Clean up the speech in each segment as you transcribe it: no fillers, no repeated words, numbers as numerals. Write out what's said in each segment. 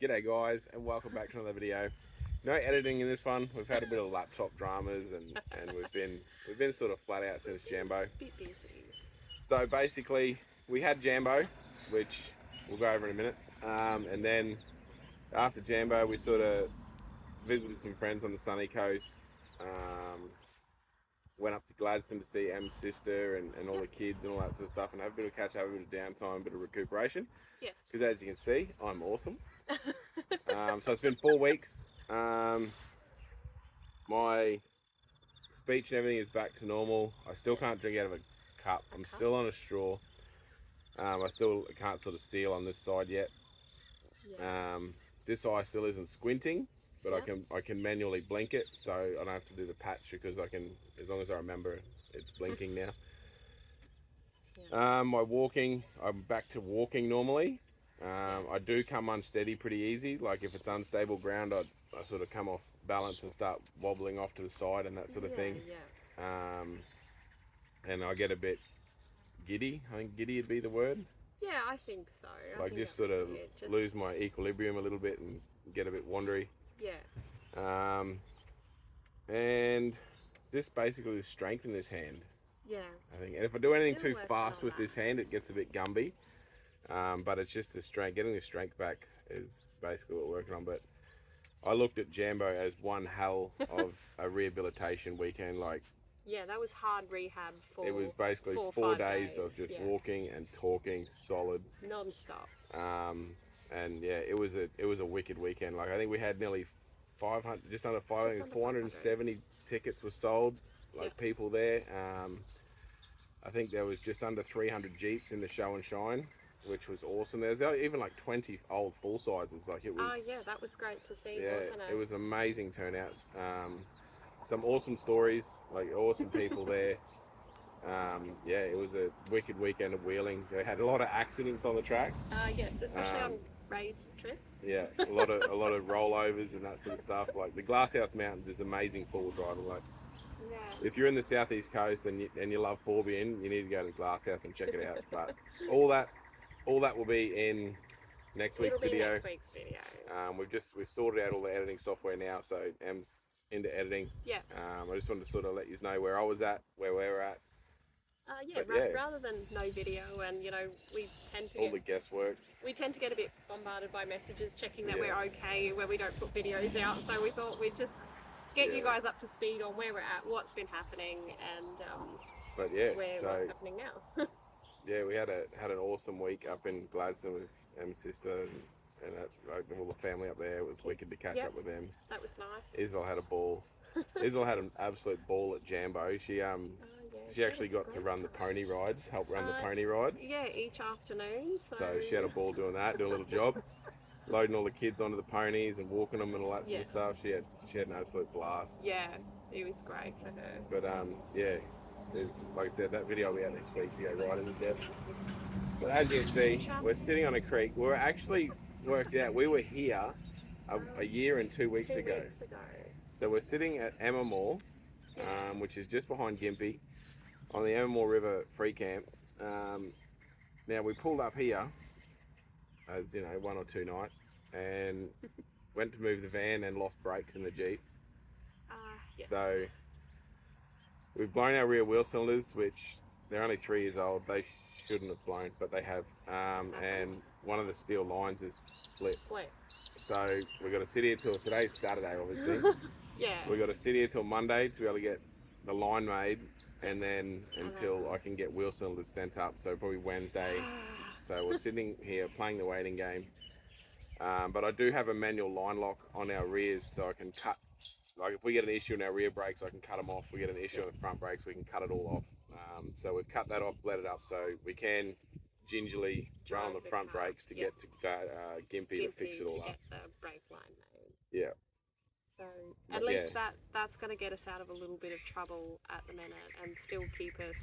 G'day guys, and welcome back to another video. No editing in this one. We've had a bit of laptop dramas and we've been sort of flat out since Jambo. Bit busy. So basically we had Jambo, which we'll go over in a minute. And then after Jambo we sort of visited some friends on the sunny coast. Went up to Gladstone to see Em's sister and all the kids and all that sort of stuff, and have a bit of catch up, a bit of downtime, a bit of recuperation. Yes. Because as you can see, I'm awesome. So it's been 4 weeks. My speech and everything is back to normal. I still can't drink out of a cup. I'm still on a straw. I still can't sort of steal on this side yet. Yeah. This eye still isn't squinting, but Yep. I can manually blink it, so I don't have to do the patch because I can, as long as I remember, it's blinking now. Yeah. My walking, I'm back to walking normally. I do come unsteady pretty easy. Like if it's unstable ground, I sort of come off balance and start wobbling off to the side and that sort of thing. Yeah. And I get a bit giddy. I think giddy would be the word. Yeah, I think so. Like just sort of lose my equilibrium a little bit and get a bit wandery. Yeah. And just basically strengthen this hand. Yeah. I think, and if I do anything too fast with this hand, it gets a bit gumby. But it's just the strength, getting the strength back is basically what we're working on. But I looked at Jambo as one hell of a rehabilitation weekend. Like, yeah, that was hard rehab for. It was basically 4 days of just walking and talking solid, non-stop. And yeah, it was a wicked weekend. Like I think we had nearly 500, just under 500. I think it was 470 tickets were sold. Like people there. I think there was just under 300 Jeeps in the show and shine, which was awesome. There's even like 20 old full sizes. Like it was. Oh yeah, that was great to see. Yeah, wasn't it? It was amazing turnout. Some awesome stories, like awesome people there. Yeah, it was a wicked weekend of wheeling. They had a lot of accidents on the tracks. Yes, especially on race trips. Yeah, a lot of rollovers and that sort of stuff. Like the Glasshouse Mountains is amazing four-wheel driving. Like, if you're in the southeast coast and you love Forbian, you need to go to Glasshouse and check it out. But all that will be in next week's video. We've sorted out all the editing software now, so Em's into editing. Yeah. I just wanted to sort of let you know where I was at, where we were at. Rather than no video, and we tend to all the guesswork. We tend to get a bit bombarded by messages checking that we're okay when we don't put videos out. So we thought we'd just get you guys up to speed on where we're at, what's been happening, and what's happening now. Yeah, we had an awesome week up in Gladstone with Em's sister and all the family up there. It was wicked to catch up with them. That was nice. Isabel had a ball. Isabel had an absolute ball at Jambo. She actually got to run the pony rides, help run the pony rides. Yeah, each afternoon. So she had a ball doing that, doing a little job, loading all the kids onto the ponies and walking them and all that sort of stuff. She had an absolute blast. Yeah, it was great for her. But there's, like I said, that video will be out next week to go right into depth. But as you can see, we're sitting on a creek. We're actually worked out. We were here a year and 2 weeks ago. So we're sitting at Emma, which is just behind Gympie, on the Emma River free camp. Now we pulled up here, as 1 or 2 nights, and went to move the van and lost brakes in the Jeep. So we've blown our rear wheel cylinders, which they're only 3 years old. They shouldn't have blown, but they have. And one of the steel lines is split. So we've got to sit here till today's Saturday, obviously. We've got to sit here till Monday to be able to get the line made, and then until I can get wheel cylinders sent up. So probably Wednesday. So we're sitting here playing the waiting game. But I do have a manual line lock on our rears, so I can cut. Like if we get an issue in our rear brakes, I can cut them off. If we get an issue on the front brakes, we can cut it all off. So we've cut that off, bled it up, so we can gingerly run on the front brakes to get to Gympie to fix it all up. Get the brake line made. Yeah. So at least that's going to get us out of a little bit of trouble at the minute and still keep us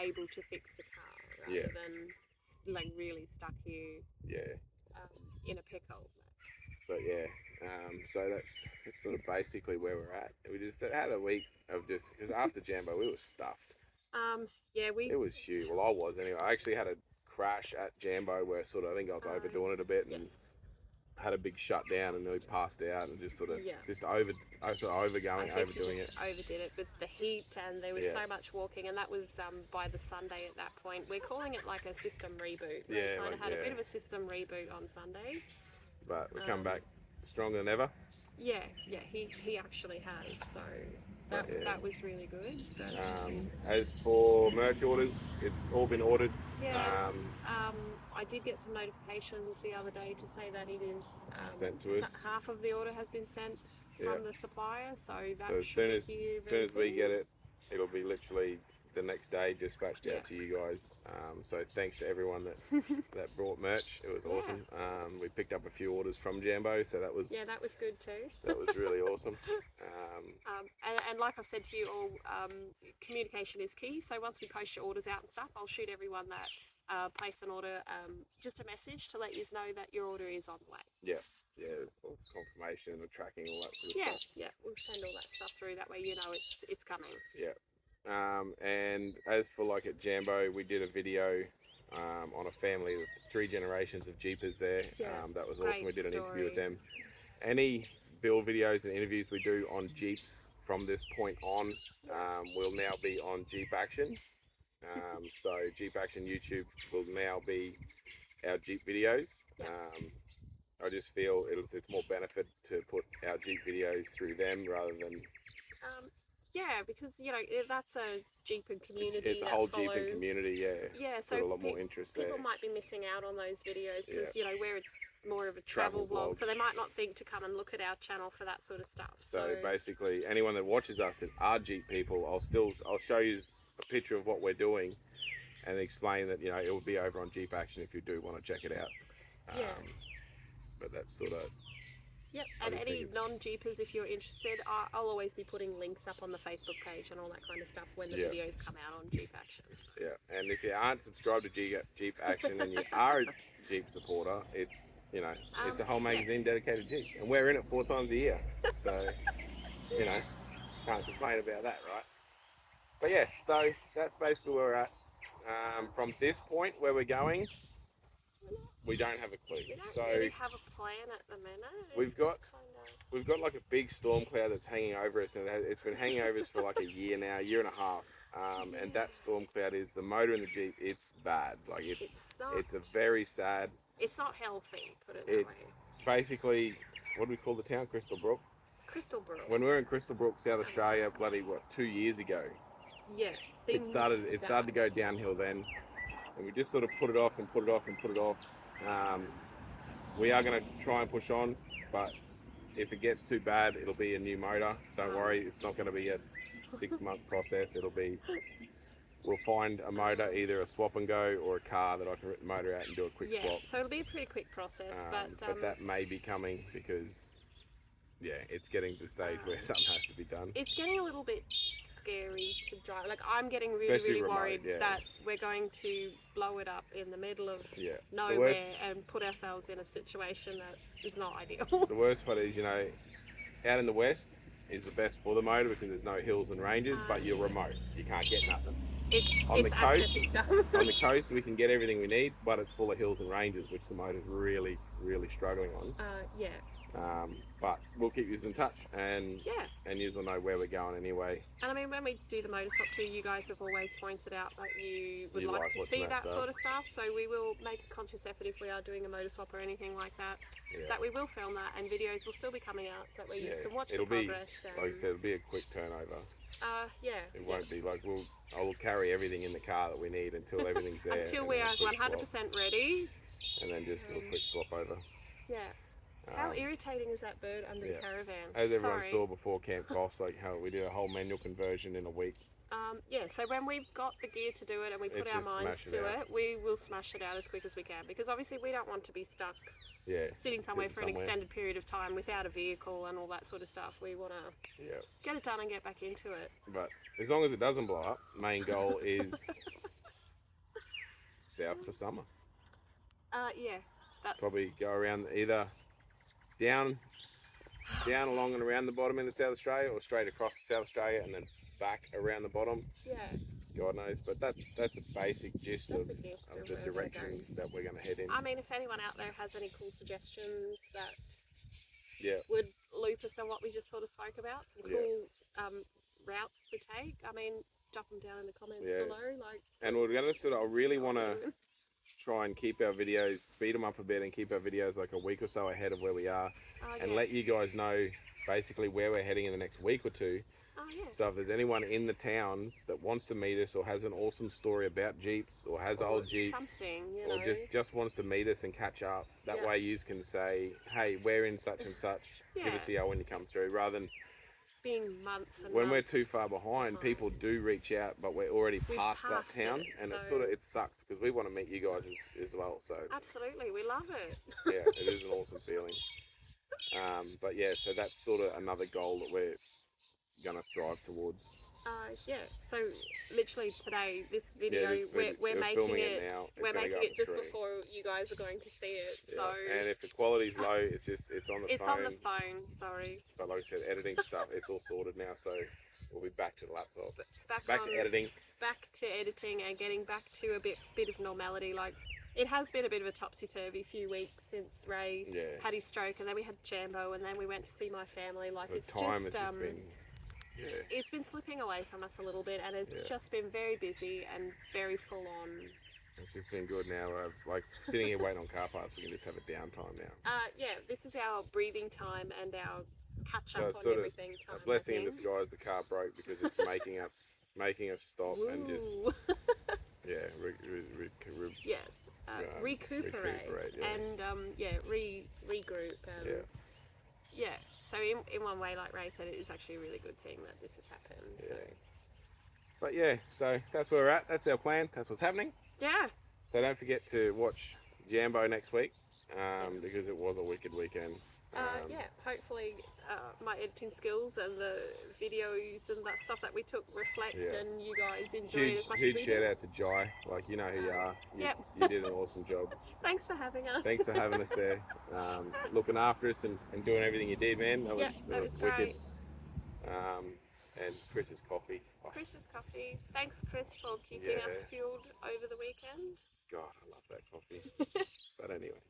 able to fix the car rather than like really stuck here in a pickle. But so that's sort of basically where we're at. We just had a week of just, because after Jambo we were stuffed. It was huge. Well, I was anyway. I actually had a crash at Jambo where I think I was overdoing it a bit, and had a big shutdown and nearly passed out and just sort of overdoing it. Overdid it with the heat, and there was so much walking, and that was by the Sunday at that point. We're calling it like a system reboot. We kind of had a bit of a system reboot on Sunday. But we come back stronger than ever. Yeah, he actually has. So that was really good. But, as for merch orders, it's all been ordered. Yeah, I did get some notifications the other day to say that it is sent to us. Half of the order has been sent from the supplier, so that as soon as we get it, it'll be literally the next day dispatched out to you guys. So thanks to everyone that brought merch. It was awesome. We picked up a few orders from Jambo, so that was good too. That was really awesome. And like I've said to you all, communication is key. So once we post your orders out and stuff, I'll shoot everyone that place an order just a message to let you know that your order is on the way. Yeah, confirmation and tracking, all that sort of stuff. Yeah, we'll send all that stuff through. That way you know it's coming. Yeah. And as for like at Jambo, we did a video on a family of 3 generations of Jeepers there. That was awesome. We did an interview with them. Any build videos and interviews we do on Jeeps from this point on will now be on Jeep Action. So Jeep Action YouTube will now be our Jeep videos. I just feel it's more benefit to put our Jeep videos through them rather than... yeah, because that's a Jeeping community. It's a whole Jeeping community, Yeah, so got a lot more interest there. People might be missing out on those videos because we're more of a travel vlog, so they might not think to come and look at our channel for that sort of stuff. So basically, anyone that watches us that are Jeep people, I'll show you a picture of what we're doing and explain that it will be over on Jeep Action if you do want to check it out. But that's sort of... Yep, and any non-Jeepers, if you're interested, I'll always be putting links up on the Facebook page and all that kind of stuff when the videos come out on Jeep Action. So. Yeah, and if you aren't subscribed to Jeep Action and you are a Jeep supporter, it's it's a whole magazine dedicated to Jeeps, and we're in it 4 times a year, so can't complain about that, right? But yeah, so that's basically where we're at. From this point where we're going, we don't have a clue. We don't really have a plan at the minute. We've got like a big storm cloud that's hanging over us, and it's been hanging over us for like a year now, year and a half. And that storm cloud is the motor in the Jeep. It's bad. Like it's a very sad. It's not healthy. Put it that way. Basically, what do we call the town? Crystal Brook. Crystal Brook. When we were in Crystal Brook, South Australia, 2 years ago. Yeah. It started to go downhill then, and we just sort of put it off and put it off and put it off. We are going to try and push on, but if it gets too bad, it'll be a new motor. Don't worry, it's not going to be a 6-month process. We'll find a motor, either a swap and go or a car that I can rip the motor out and do a quick swap. So it'll be a pretty quick process, but that may be coming because it's getting to the stage where something has to be done. It's getting a little bit scary to drive. Like, I'm getting really worried that we're going to blow it up in the middle of nowhere and put ourselves in a situation that is not ideal. The worst part is, out in the west is the best for the motor because there's no hills and ranges, but you're remote. You can't get nothing. On the coast, we can get everything we need, but it's full of hills and ranges, which the motor's really, really struggling on. But we'll keep you in touch, and you will know where we're going anyway. And I mean, when we do the motor swap too, you guys have always pointed out that you would like to see that sort of stuff. So we will make a conscious effort if we are doing a motor swap or anything like that, that we will film that, and videos will still be coming out that way you can watch the progress. Like I said, it'll be a quick turnover. It won't be like I will carry everything in the car that we need until everything's there. Until we are 100% ready. And then just do a quick swap over. Yeah. How irritating is that bird under the caravan? As everyone saw before Camp Goss, like how we did a whole manual conversion in a week. So when we've got the gear to do it and we put our minds to it, we will smash it out as quick as we can, because obviously we don't want to be stuck sitting somewhere for an extended period of time without a vehicle and all that sort of stuff. We want to get it done and get back into it. But as long as it doesn't blow up, main goal is south for summer. That's probably go around either down along and around the bottom in the South Australia, or straight across the South Australia and then back around the bottom. God knows. But that's a basic gist of the where direction that we're going to head in. I mean, if anyone out there has any cool suggestions that Yeah. would loop us on what we just sort of spoke about, some cool routes to take, I mean, drop them down in the comments below. Like, and we're going to I really want to try and keep our videos, speed them up a bit and keep our videos like a week or so ahead of where we are, and let you guys know basically where we're heading in the next week or two. So if there's anyone in the towns that wants to meet us or has an awesome story about Jeeps or has old Jeeps or just wants to meet us and catch up, that way you can say, hey, we're in such and such, give us a yell when you come through, rather than being months and when we're too far behind, people do reach out, but we're already past that town, and it sucks because we want to meet you guys as well. So absolutely, we love it. Yeah, it is an awesome feeling. But yeah, so that's sort of another goal that we're gonna thrive towards. So literally today, this video, we're making it now. We're making it just before you guys are going to see it. So and if the quality's low, it's on the phone. It's on the phone. Sorry. But like I said, editing stuff, it's all sorted now. So we'll be back to the laptop. Back to editing. Back to editing and getting back to a bit of normality. Like, it has been a bit of a topsy-turvy few weeks since Ray had his stroke, and then we had Jambo, and then we went to see my family. Like, it's just been. It's been slipping away from us a little bit, and it's just been very busy and very full on. It's just been good now. Like sitting here waiting on car parts, we can just have a downtime now. This is our breathing time and our catch up on everything time. A blessing in disguise. The car broke because it's making us stop and just recuperate and regroup. So in one way, like Ray said, it is actually a really good thing that this has happened. Yeah. But yeah, so that's where we're at. That's our plan. That's what's happening. Yeah. So don't forget to watch Jambo next week because it was a wicked weekend. Hopefully my editing skills and the videos and that stuff that we took reflect and you guys enjoy it as much as we did. Huge shout out to Jai, like you know who you are. You did an awesome job. Thanks for having us. Thanks for having us there, looking after us and doing everything you did, man. That was wicked. Great. And Chris's coffee. Chris's coffee. Thanks, Chris, for keeping us fueled over the weekend. God, I love that coffee. But anyway.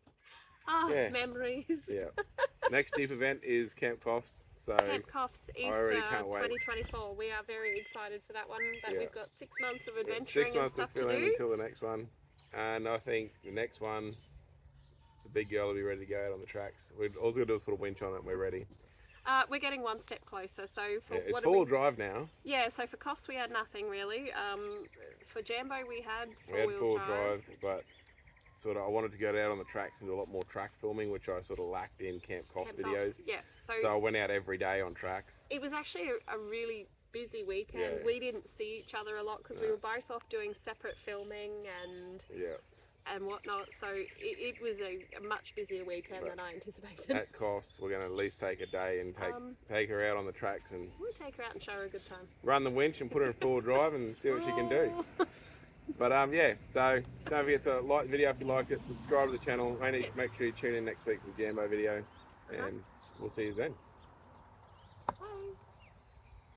Memories. Yeah. Next deep event is Camp Coffs. So Camp Coffs Easter 2024. We are very excited for that one. But we've got 6 months of adventuring 6 months and stuff to fill to in do. until the next one. And I think the next one, the big girl will be ready to go out on the tracks. All we're going to do is put a winch on it and we're ready. We're getting one step closer. So for it's four-wheel drive now. Yeah, so for Coffs we had nothing really. For Jambo we had four-wheel drive, but sort of I wanted to go out on the tracks and do a lot more track filming, which I sort of lacked in Camp Coffs videos. Yeah. So I went out every day on tracks. It was actually a really busy weekend. Yeah. We didn't see each other a lot because we were both off doing separate filming and whatnot, so it was a much busier weekend than I anticipated. At Coffs, we're going to at least take a day and take her out on the tracks and we'll take her out and show her a good time. Run the winch and put her in four-wheel drive and see what she can do. But so don't forget to like the video if you liked it, subscribe to the channel, make sure you tune in next week for the Jambo video, and we'll see you then.